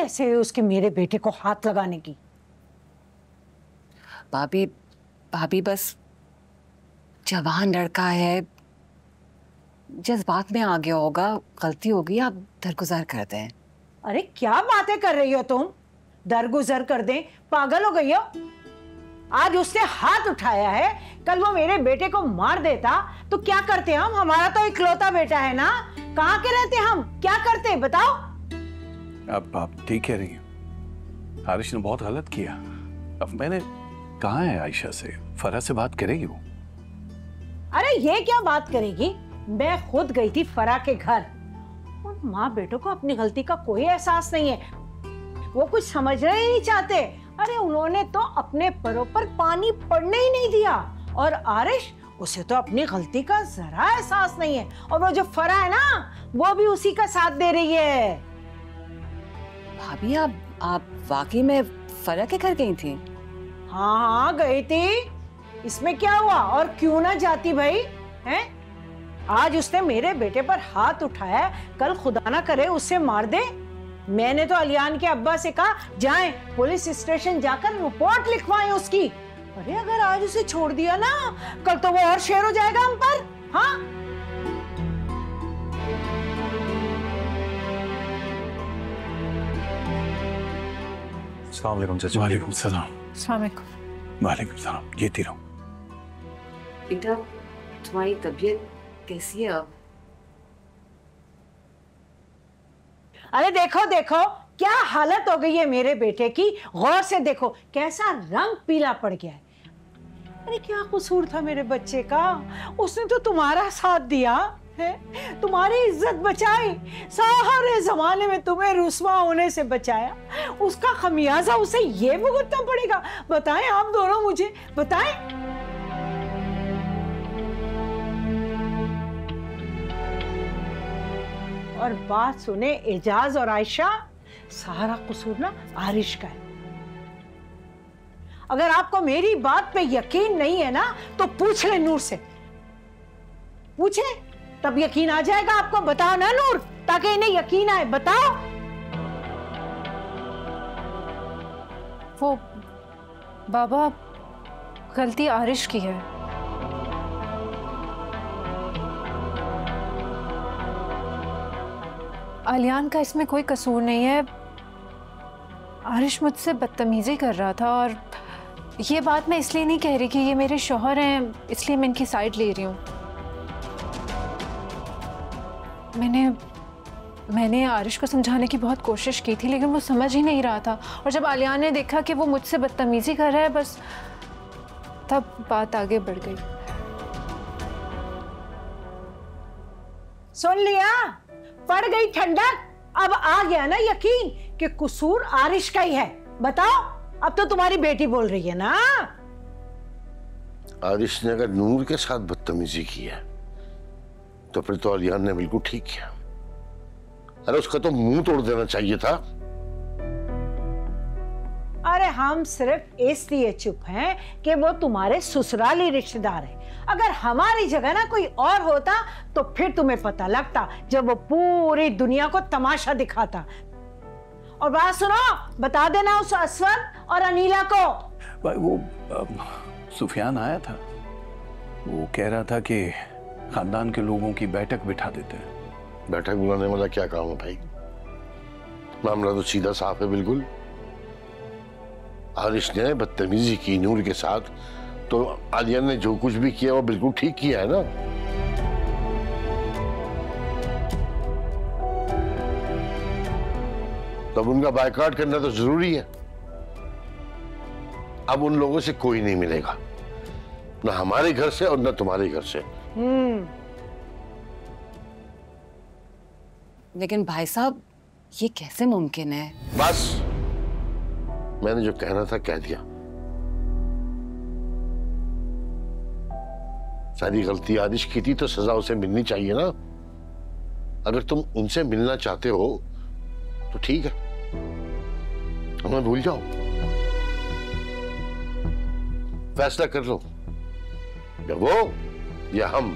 कैसे है उसके मेरे बेटे को हाथ लगाने की? भाभी भाभी बस जवान लड़का है, जज्बात में आ गया होगा, गलती होगी, आप दरगुजर कर दें। अरे क्या बातें कर रही हो तुम? दरगुजर कर दें? पागल हो गई हो? आज उसने हाथ उठाया है, कल वो मेरे बेटे को मार देता तो क्या करते हम? हमारा तो इकलौता बेटा है ना, कहाँ के रहते हम, क्या करते बताओ? अब आप ठीक कह रही हैं, आरिश ने बहुत गलत किया। अब मैंने कहा है आयशा से, फरा से बात करेगी वो। अरे ये क्या बात करेगी? मैं खुद गई थी फरा के घर। उन माँ बेटों को अपनी गलती का कोई एहसास नहीं है, वो कुछ समझना ही नहीं चाहते। अरे उन्होंने तो अपने पैरों पर पानी पड़ने ही नहीं दिया, और आरिश, उसे तो अपनी गलती का जरा एहसास नहीं है। और वो जो फरा है ना, वो भी उसी का साथ दे रही है। भाभी आप वाकई में फरा के घर गई थी? हाँ हाँ गई थी, इसमें क्या हुआ? और क्यों ना जाती भाई, हैं? आज उसने मेरे बेटे पर हाथ उठाया, कल खुदा ना करे उससे मार दे। मैंने तो अलियान के अब्बा से कहा जाएं पुलिस स्टेशन जाकर रिपोर्ट लिखवाएं उसकी। अरे अगर आज उसे छोड़ दिया ना, कल तो वो और शेर हो जाएगा हम पर। हाँ अस्सलाम वालेकुम चाचा। वालेकुम सलाम। अस्सलाम वालेकुम। वालेकुम सलाम। ये तीनों। बेटा तुम्हारी तबीयत कैसी है अब? अरे देखो देखो क्या हालत हो गई है मेरे बेटे की, गौर से देखो कैसा रंग पीला पड़ गया है। अरे क्या कसूर था मेरे बच्चे का? उसने तो तुम्हारा साथ दिया है, तुम्हारी इज्जत बचाई, सारे जमाने में तुम्हें रुस्वा होने से बचाया। उसका खमियाजा उसे ये भुगतना पड़ेगा? बताएं आप दोनों, मुझे बताएं। और बात सुने एजाज और आयशा, सारा कसूर ना आरिश का है। अगर आपको मेरी बात पे यकीन नहीं है ना, तो पूछ ले नूर से, पूछे तब यकीन आ जाएगा आपको। बताओ ना नूर, ताकि इन्हें यकीन आए। बताओ। वो बाबा, गलती आरिश की है। आलियान का इसमें कोई कसूर नहीं है। आरिश मुझसे बदतमीजी कर रहा था, और ये बात मैं इसलिए नहीं कह रही कि ये मेरे शौहर हैं, इसलिए मैं इनकी साइड ले रही हूँ। मैंने आरिश को समझाने की बहुत कोशिश की थी, लेकिन वो समझ ही नहीं रहा था। और जब आलियान ने देखा कि वो मुझसे बदतमीजी कर रहा है, बस तब बात आगे बढ़ गई। सुन लिया? पड़ गई ठंडक। अब आ गया ना यकीन कि कसूर आरिश का ही है। बताओ, अब तो तुम्हारी बेटी बोल रही है ना। आरिश ने अगर नूर के साथ बदतमीजी की है, तो फिर तो अलियान ने बिल्कुल ठीक किया। अरे उसका तो मुंह तोड़ देना चाहिए था। अरे हम सिर्फ इसलिए चुप हैं कि वो तुम्हारे ससुराली रिश्तेदार हैं। अगर हमारी जगह ना कोई और होता तो फिर तुम्हें पता लगता, जब वो पूरी दुनिया को तमाशा दिखाता। और बात सुनो, बता देना उस असवर और अनीला को। वो सुफियान आया था, वो कह रहा था कि खानदान के लोगों की बैठक बिठा देते हैं। बैठक बुलाने वाला क्या काम है भाई? मामला तो सीधा साफ है बिल्कुल। आरिश ने बदतमीजी की नूर के साथ, तो आलिया ने जो कुछ भी किया वो बिल्कुल ठीक किया है ना। तब उनका बायकॉट करना तो जरूरी है। अब उन लोगों से कोई नहीं मिलेगा, ना हमारे घर से और ना तुम्हारे घर से। लेकिन भाई साहब, ये कैसे मुमकिन है? बस मैंने जो कहना था कह दिया। सारी गलती आरिश की थी तो सजा उसे मिलनी चाहिए ना। अगर तुम उनसे मिलना चाहते हो तो ठीक है, हमें भूल जाओ, फैसला कर लो, या वो या हम।